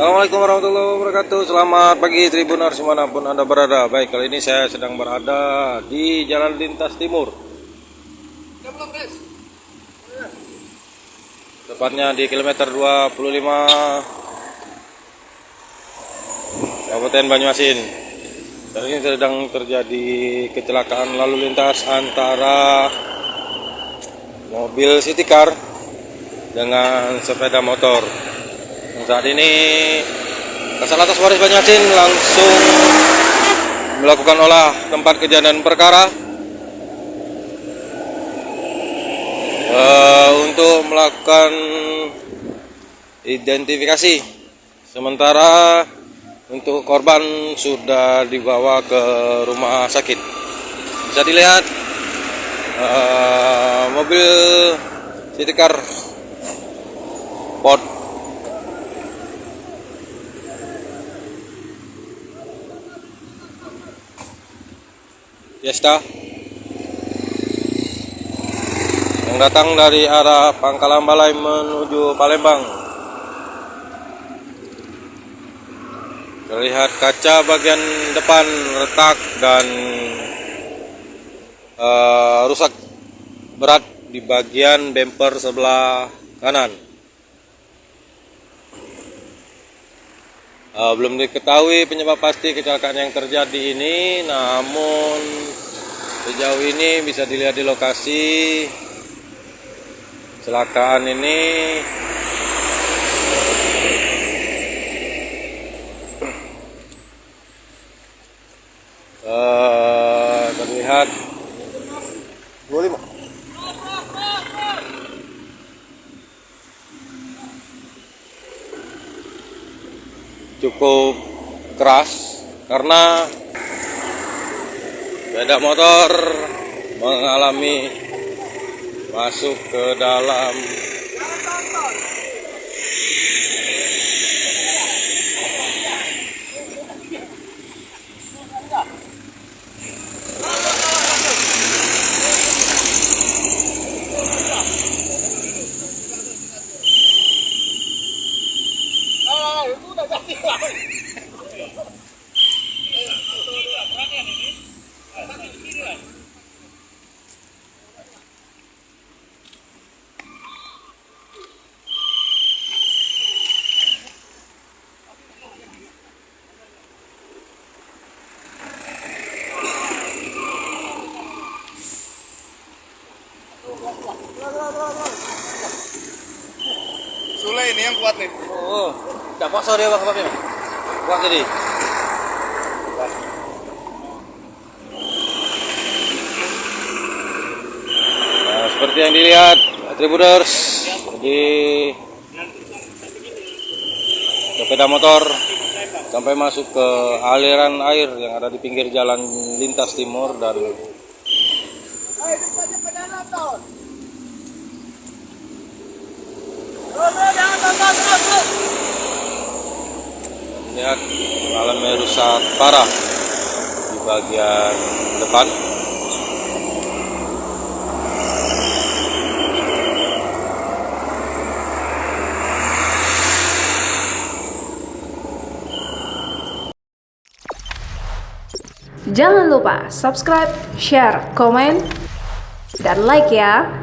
Assalamualaikum warahmatullahi wabarakatuh. Selamat pagi Tribuners dimanapun Anda berada. Baik, kali ini saya sedang berada di Jalan Lintas Timur, tepatnya di kilometer 25 Kabupaten Banyuasin. Dan ini sedang terjadi kecelakaan lalu lintas antara mobil city car dengan sepeda motor. Saat ini Kasat Polres Banyuasin langsung melakukan olah tempat kejadian perkara untuk melakukan identifikasi. Sementara untuk korban sudah dibawa ke rumah sakit. Bisa dilihat mobil city car Ford Fiesta yang datang dari arah Pangkalan Balai menuju Palembang. Terlihat kaca bagian depan retak dan rusak berat di bagian bumper sebelah kanan. Belum diketahui penyebab pasti kecelakaan yang terjadi ini, namun sejauh ini bisa dilihat di lokasi kecelakaan ini terlihat 25 cukup keras karena sepeda motor mengalami masuk ke dalam Sule ini yang kuat nih. oh, tidak paksa dia bakal kuat jadi. Nah, seperti yang dilihat Tribuners, di sepeda motor sampai masuk ke aliran air yang ada di pinggir jalan lintas timur dan lihat mengalami rusak parah di bagian depan. Jangan lupa subscribe, share, komen, dan like ya.